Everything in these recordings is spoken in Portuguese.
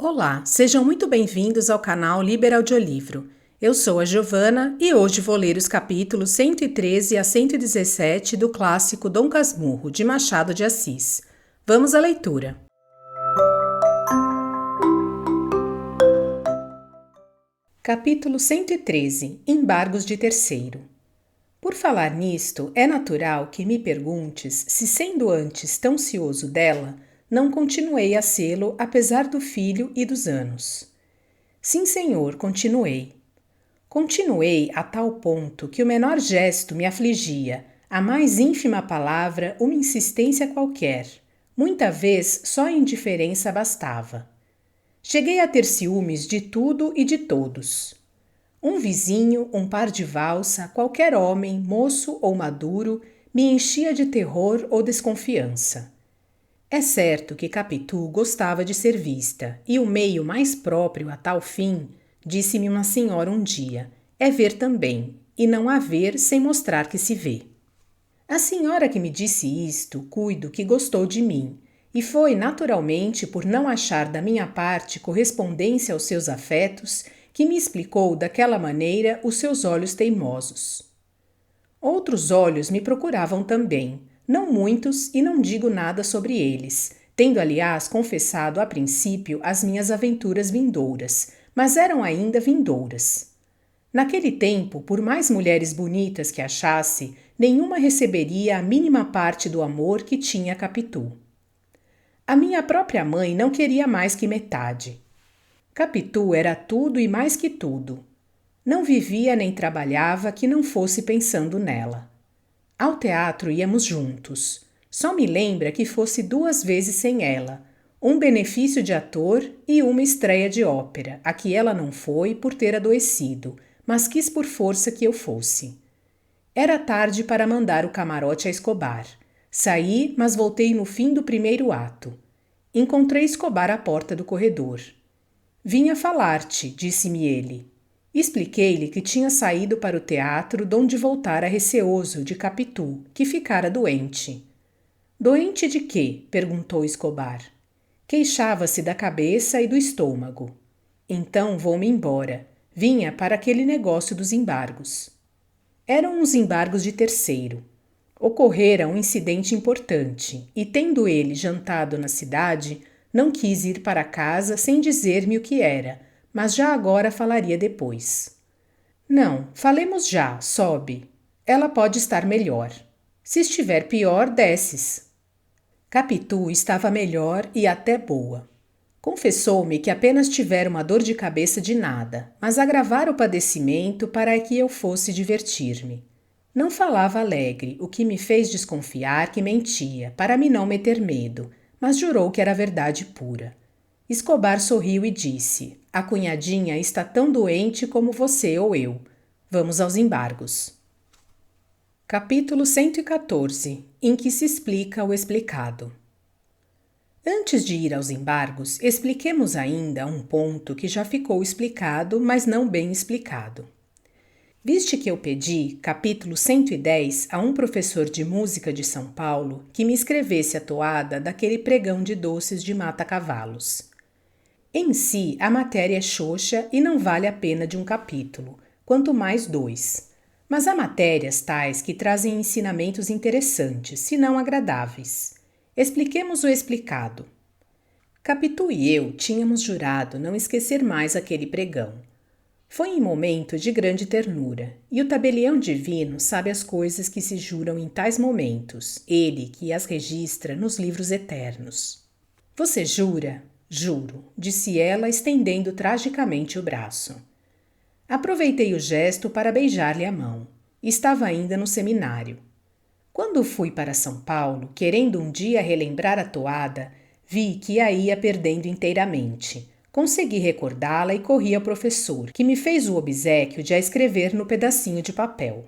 Olá, sejam muito bem-vindos ao canal Liber Audiolivro. Eu sou a Giovana e hoje vou ler os capítulos 113 a 117 do clássico Dom Casmurro, de Machado de Assis. Vamos à leitura. Capítulo 113 – Embargos de terceiro. Por falar nisto, é natural que me perguntes se, sendo antes tão cioso dela, não continuei a sê-lo apesar do filho e dos anos. Sim, senhor, continuei. Continuei a tal ponto que o menor gesto me afligia, a mais ínfima palavra, uma insistência qualquer. Muita vez só a indiferença bastava. Cheguei a ter ciúmes de tudo e de todos. Um vizinho, um par de valsa, qualquer homem, moço ou maduro, me enchia de terror ou desconfiança. É certo que Capitu gostava de ser vista, e o meio mais próprio a tal fim, disse-me uma senhora um dia, é ver também, e não há ver sem mostrar que se vê. A senhora que me disse isto, cuido que gostou de mim, e foi naturalmente por não achar da minha parte correspondência aos seus afetos que me explicou daquela maneira os seus olhos teimosos. Outros olhos me procuravam também, não muitos e não digo nada sobre eles, tendo aliás confessado a princípio as minhas aventuras vindouras, mas eram ainda vindouras. Naquele tempo, por mais mulheres bonitas que achasse, nenhuma receberia a mínima parte do amor que tinha Capitu. A minha própria mãe não queria mais que metade. Capitu era tudo e mais que tudo. Não vivia nem trabalhava que não fosse pensando nela. Ao teatro íamos juntos. Só me lembra que fosse 2 vezes sem ela, um benefício de ator e uma estreia de ópera, a que ela não foi por ter adoecido, mas quis por força que eu fosse. Era tarde para mandar o camarote a Escobar. Saí, mas voltei no fim do primeiro ato. Encontrei Escobar à porta do corredor. Vinha falar-te, disse-me ele. Expliquei-lhe que tinha saído para o teatro, donde voltara receoso de Capitu, que ficara doente. Doente de quê? Perguntou Escobar. Queixava-se da cabeça e do estômago. Então vou-me embora. Vinha para aquele negócio dos embargos. Eram uns embargos de terceiro. Ocorrera um incidente importante, e tendo ele jantado na cidade, não quis ir para casa sem dizer-me o que era, mas já agora falaria depois. Não, falemos já, sobe. Ela pode estar melhor. Se estiver pior, desces. Capitu estava melhor e até boa. Confessou-me que apenas tivera uma dor de cabeça de nada, mas agravara o padecimento para que eu fosse divertir-me. Não falava alegre, o que me fez desconfiar que mentia, para me não meter medo, mas jurou que era verdade pura. Escobar sorriu e disse: a cunhadinha está tão doente como você ou eu. Vamos aos embargos. Capítulo 114, em que se explica o explicado. Antes de ir aos embargos, expliquemos ainda um ponto que já ficou explicado, mas não bem explicado. Viste que eu pedi, capítulo 110, a um professor de música de São Paulo que me escrevesse a toada daquele pregão de doces de mata-cavalos. Em si, a matéria é xoxa e não vale a pena de um capítulo, quanto mais 2. Mas há matérias tais que trazem ensinamentos interessantes, se não agradáveis. Expliquemos o explicado. Capitu e eu tínhamos jurado não esquecer mais aquele pregão. Foi em momento de grande ternura, e o tabelião divino sabe as coisas que se juram em tais momentos, ele que as registra nos livros eternos. Você jura? Juro, disse ela, estendendo tragicamente o braço. Aproveitei o gesto para beijar-lhe a mão. Estava ainda no seminário. Quando fui para São Paulo, querendo um dia relembrar a toada, vi que a ia perdendo inteiramente. Consegui recordá-la e corri ao professor, que me fez o obséquio de a escrever no pedacinho de papel.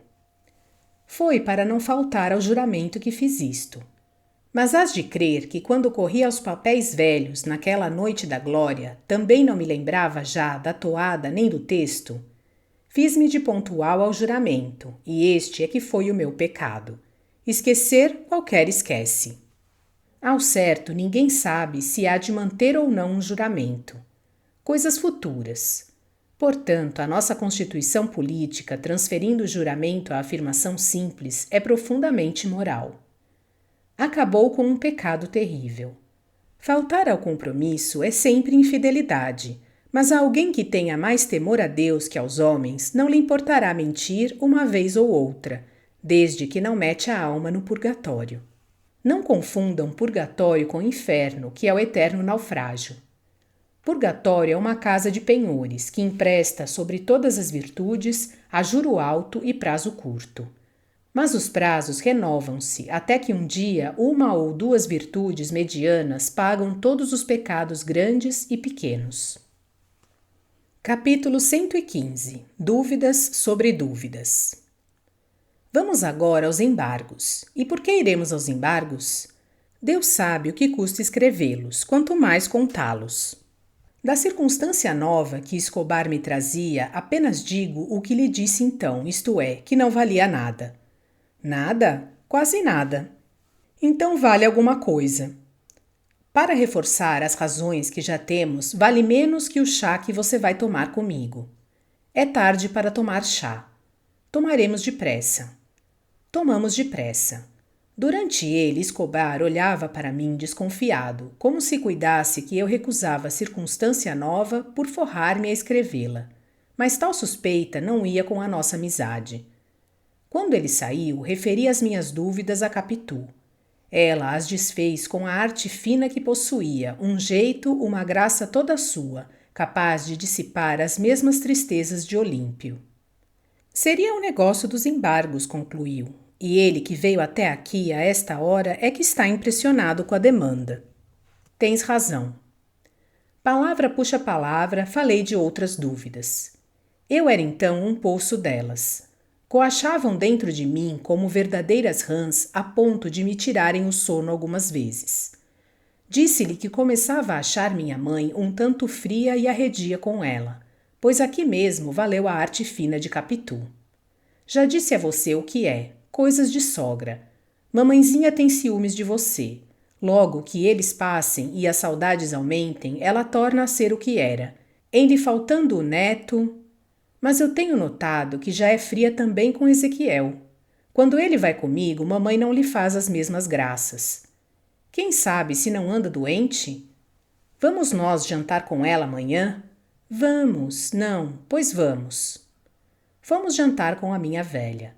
Foi para não faltar ao juramento que fiz isto. Mas hás de crer que quando corri aos papéis velhos naquela noite da glória, também não me lembrava já da toada nem do texto? Fiz-me de pontual ao juramento, e este é que foi o meu pecado. Esquecer, qualquer esquece. Ao certo, ninguém sabe se há de manter ou não um juramento. coisas futuras. Portanto, a nossa Constituição política, transferindo o juramento à afirmação simples, é profundamente moral. Acabou com um pecado terrível. Faltar ao compromisso é sempre infidelidade, mas a alguém que tenha mais temor a Deus que aos homens não lhe importará mentir uma vez ou outra, desde que não mete a alma no purgatório. Não confundam purgatório com inferno, que é o eterno naufrágio. Purgatório é uma casa de penhores que empresta sobre todas as virtudes a juro alto e prazo curto. Mas os prazos renovam-se até que um dia uma ou duas virtudes medianas pagam todos os pecados grandes e pequenos. Capítulo 115. Dúvidas sobre dúvidas. Vamos agora aos embargos. E por que iremos aos embargos? Deus sabe o que custa escrevê-los, quanto mais contá-los. Da circunstância nova que Escobar me trazia, apenas digo o que lhe disse então, isto é, que não valia nada. Nada? Quase nada. Então vale alguma coisa. Para reforçar as razões que já temos, vale menos que o chá que você vai tomar comigo. É tarde para tomar chá. Tomaremos depressa. Tomamos depressa. Durante ele, Escobar olhava para mim desconfiado, como se cuidasse que eu recusava circunstância nova por forrar-me a escrevê-la. Mas tal suspeita não ia com a nossa amizade. Quando ele saiu, referi as minhas dúvidas a Capitu. Ela as desfez com a arte fina que possuía, um jeito, uma graça toda sua, capaz de dissipar as mesmas tristezas de Olímpio. Seria o negócio dos embargos, concluiu. E ele que veio até aqui a esta hora é que está impressionado com a demanda. Tens razão. Palavra puxa palavra, falei de outras dúvidas. Eu era então um poço delas. Coachavam dentro de mim como verdadeiras rãs a ponto de me tirarem o sono algumas vezes. Disse-lhe que começava a achar minha mãe um tanto fria e arredia com ela, pois aqui mesmo valeu a arte fina de Capitu. Já disse a você o que é. Coisas de sogra. Mamãezinha tem ciúmes de você. Logo que eles passem e as saudades aumentem, ela torna a ser o que era. Em lhe faltando o neto... Mas eu tenho notado que já é fria também com Ezequiel. Quando ele vai comigo, mamãe não lhe faz as mesmas graças. Quem sabe se não anda doente? Vamos nós jantar com ela amanhã? Vamos, não, pois vamos. Fomos jantar com a minha velha.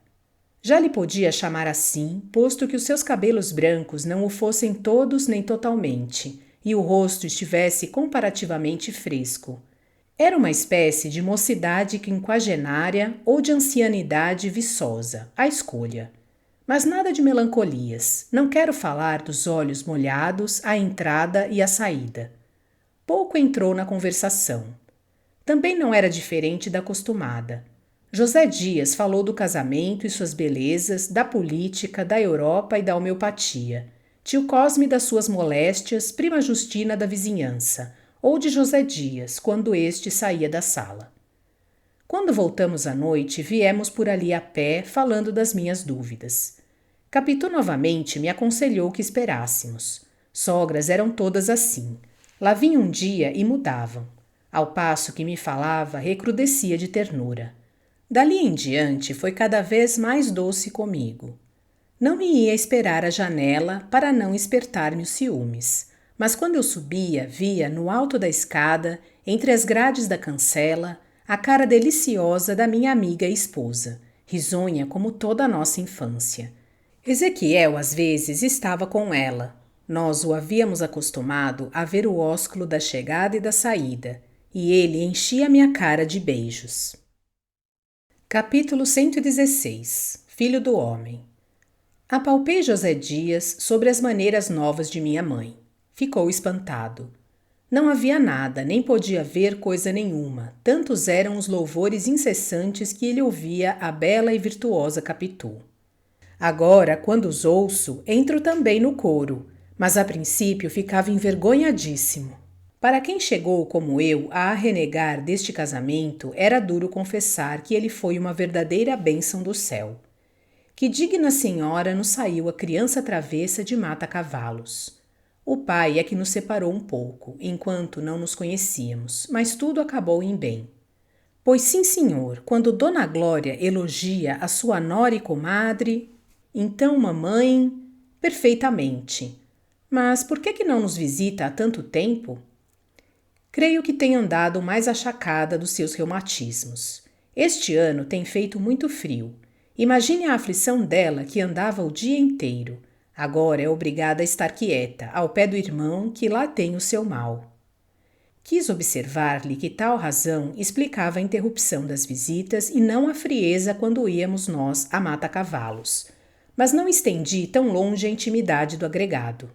Já lhe podia chamar assim, posto que os seus cabelos brancos não o fossem todos nem totalmente, e o rosto estivesse comparativamente fresco. Era uma espécie de mocidade quinquagenária ou de ancianidade viçosa, à escolha. Mas nada de melancolias, não quero falar dos olhos molhados, a entrada e a saída. Pouco entrou na conversação. Também não era diferente da costumada. José Dias falou do casamento e suas belezas, da política, da Europa e da homeopatia. Tio Cosme das suas moléstias, prima Justina da vizinhança, ou de José Dias, quando este saía da sala. Quando voltamos à noite, viemos por ali a pé, falando das minhas dúvidas. Capitu novamente me aconselhou que esperássemos. Sogras eram todas assim. Lá vinham um dia e mudavam. Ao passo que me falava, recrudescia de ternura. Dali em diante foi cada vez mais doce comigo. Não me ia esperar à janela para não espertar-me os ciúmes, mas quando eu subia, via no alto da escada, entre as grades da cancela, a cara deliciosa da minha amiga e esposa, risonha como toda a nossa infância. Ezequiel, às vezes, estava com ela. Nós o havíamos acostumado a ver o ósculo da chegada e da saída, e ele enchia minha cara de beijos. Capítulo 116. Filho do Homem. Apalpei José Dias sobre as maneiras novas de minha mãe. Ficou espantado. Não havia nada, nem podia ver coisa nenhuma, tantos eram os louvores incessantes que ele ouvia à bela e virtuosa Capitu. Agora, quando os ouço, entro também no coro, mas a princípio ficava envergonhadíssimo. Para quem chegou, como eu, a renegar deste casamento, era duro confessar que ele foi uma verdadeira bênção do céu. Que digna senhora nos saiu a criança travessa de mata-cavalos. O pai é que nos separou um pouco, enquanto não nos conhecíamos, mas tudo acabou em bem. Pois sim, senhor, quando Dona Glória elogia a sua nora e comadre, então mamãe, perfeitamente. Mas por que não nos visita há tanto tempo? Creio que tem andado mais achacada dos seus reumatismos. Este ano tem feito muito frio. Imagine a aflição dela que andava o dia inteiro. Agora é obrigada a estar quieta, ao pé do irmão que lá tem o seu mal. Quis observar-lhe que tal razão explicava a interrupção das visitas e não a frieza quando íamos nós a mata-cavalos. Mas não estendi tão longe a intimidade do agregado.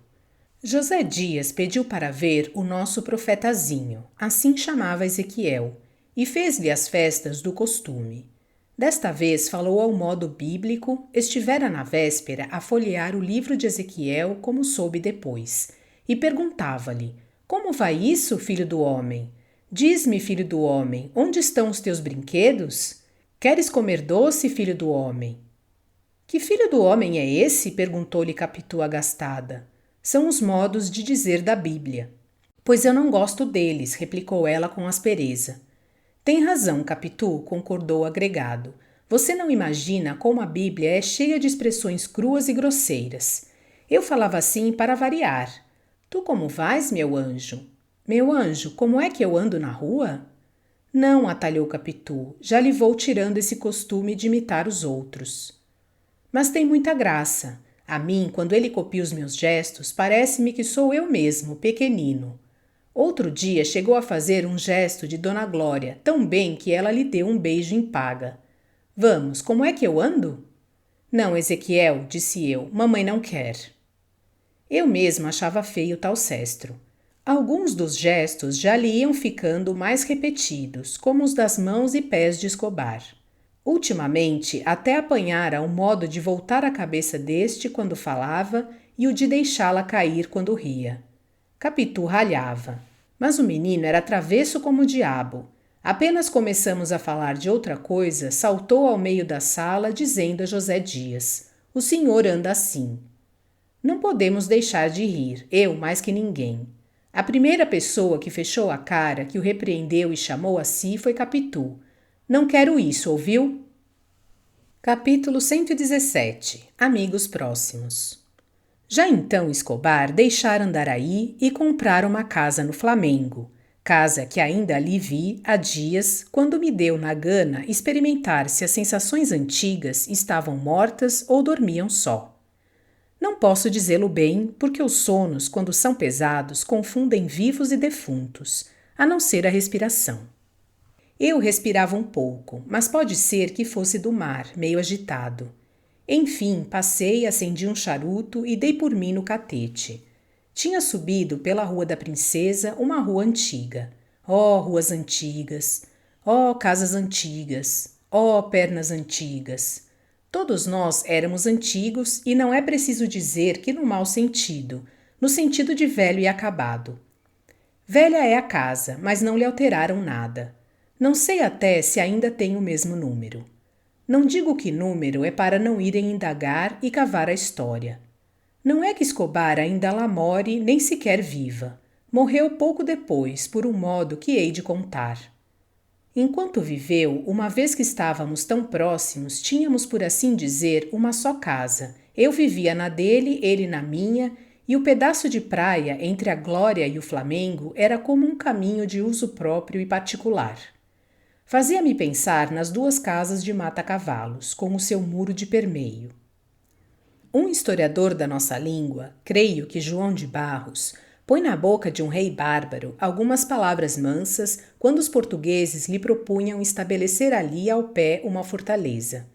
José Dias pediu para ver o nosso profetazinho, assim chamava Ezequiel, e fez-lhe as festas do costume. Desta vez falou ao modo bíblico, estivera na véspera a folhear o livro de Ezequiel, como soube depois, e perguntava-lhe: Como vai isso, filho do homem? Diz-me, filho do homem, onde estão os teus brinquedos? Queres comer doce, filho do homem? Que filho do homem é esse? Perguntou-lhe Capitu agastada. São os modos de dizer da Bíblia. Pois eu não gosto deles, replicou ela com aspereza. Tem razão, Capitu, concordou o agregado. Você não imagina como a Bíblia é cheia de expressões cruas e grosseiras. Eu falava assim para variar. Tu como vais, meu anjo? Meu anjo, como é que eu ando na rua? Não, atalhou Capitu, já lhe vou tirando esse costume de imitar os outros. Mas tem muita graça. A mim, quando ele copia os meus gestos, parece-me que sou eu mesmo, pequenino. Outro dia chegou a fazer um gesto de Dona Glória, tão bem que ela lhe deu um beijo em paga. Vamos, como é que eu ando? Não, Ezequiel, disse eu, mamãe não quer. Eu mesmo achava feio tal cestro. Alguns dos gestos já lhe iam ficando mais repetidos, como os das mãos e pés de Escobar. Ultimamente, até apanhara o modo de voltar a cabeça deste quando falava e o de deixá-la cair quando ria. Capitu ralhava, mas o menino era travesso como o diabo. Apenas começamos a falar de outra coisa, saltou ao meio da sala, dizendo a José Dias: O senhor anda assim. Não podemos deixar de rir, eu mais que ninguém. A primeira pessoa que fechou a cara, que o repreendeu e chamou a si, foi Capitu. Não quero isso, ouviu? Capítulo 117. Amigos próximos. Já então Escobar deixara Andaraí e comprara uma casa no Flamengo, casa que ainda ali vi há dias, quando me deu na gana experimentar se as sensações antigas estavam mortas ou dormiam só. Não posso dizê-lo bem, porque os sonos, quando são pesados, confundem vivos e defuntos, a não ser a respiração. Eu respirava um pouco, mas pode ser que fosse do mar, meio agitado. Enfim, passei, acendi um charuto e dei por mim no catete. Tinha subido pela Rua da Princesa, uma rua antiga. Oh, ruas antigas! Oh, casas antigas! Oh, pernas antigas! Todos nós éramos antigos e não é preciso dizer que no mau sentido, no sentido de velho e acabado. Velha é a casa, mas não lhe alteraram nada. Não sei até se ainda tem o mesmo número. Não digo que número é para não irem indagar e cavar a história. Não é que Escobar ainda lá more, nem sequer viva. Morreu pouco depois, por um modo que hei de contar. Enquanto viveu, uma vez que estávamos tão próximos, tínhamos, por assim dizer, uma só casa. Eu vivia na dele, ele na minha, e o pedaço de praia entre a Glória e o Flamengo era como um caminho de uso próprio e particular. Fazia-me pensar nas duas casas de mata-cavalos, com o seu muro de permeio. Um historiador da nossa língua, creio que João de Barros, põe na boca de um rei bárbaro algumas palavras mansas quando os portugueses lhe propunham estabelecer ali ao pé uma fortaleza.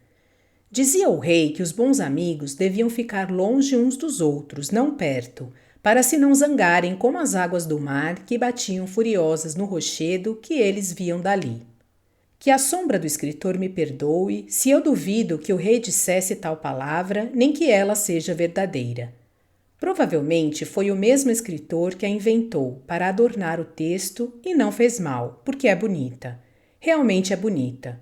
Dizia o rei que os bons amigos deviam ficar longe uns dos outros, não perto, para se não zangarem como as águas do mar que batiam furiosas no rochedo que eles viam dali. Que a sombra do escritor me perdoe se eu duvido que o rei dissesse tal palavra, nem que ela seja verdadeira. Provavelmente foi o mesmo escritor que a inventou para adornar o texto e não fez mal, porque é bonita. Realmente é bonita.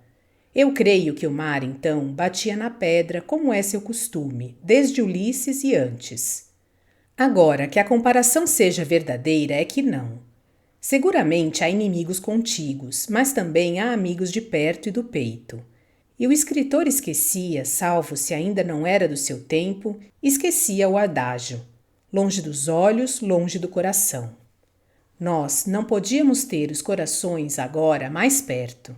Eu creio que o mar, então, batia na pedra como é seu costume, desde Ulisses e antes. Agora, que a comparação seja verdadeira é que não. Seguramente há inimigos contíguos, mas também há amigos de perto e do peito. E o escritor esquecia, salvo se ainda não era do seu tempo, esquecia o adágio: longe dos olhos, longe do coração. Nós não podíamos ter os corações agora mais perto.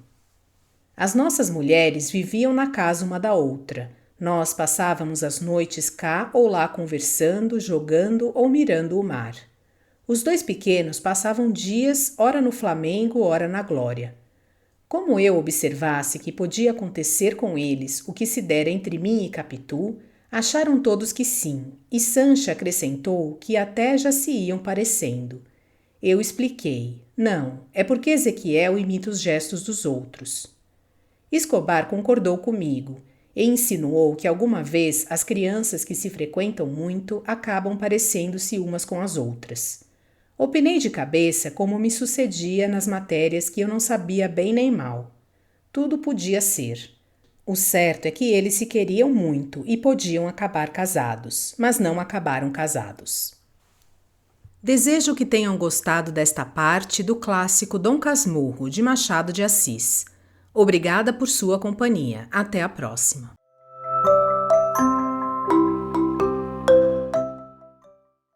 As nossas mulheres viviam na casa uma da outra. Nós passávamos as noites cá ou lá conversando, jogando ou mirando o mar. Os dois pequenos passavam dias, ora no Flamengo, ora na Glória. Como eu observasse que podia acontecer com eles o que se dera entre mim e Capitu, acharam todos que sim, e Sancha acrescentou que até já se iam parecendo. Eu expliquei: não, é porque Ezequiel imita os gestos dos outros. Escobar concordou comigo e insinuou que alguma vez as crianças que se frequentam muito acabam parecendo-se umas com as outras. Opinei de cabeça como me sucedia nas matérias que eu não sabia bem nem mal. Tudo podia ser. O certo é que eles se queriam muito e podiam acabar casados, mas não acabaram casados. Desejo que tenham gostado desta parte do clássico Dom Casmurro, de Machado de Assis. Obrigada por sua companhia. Até a próxima.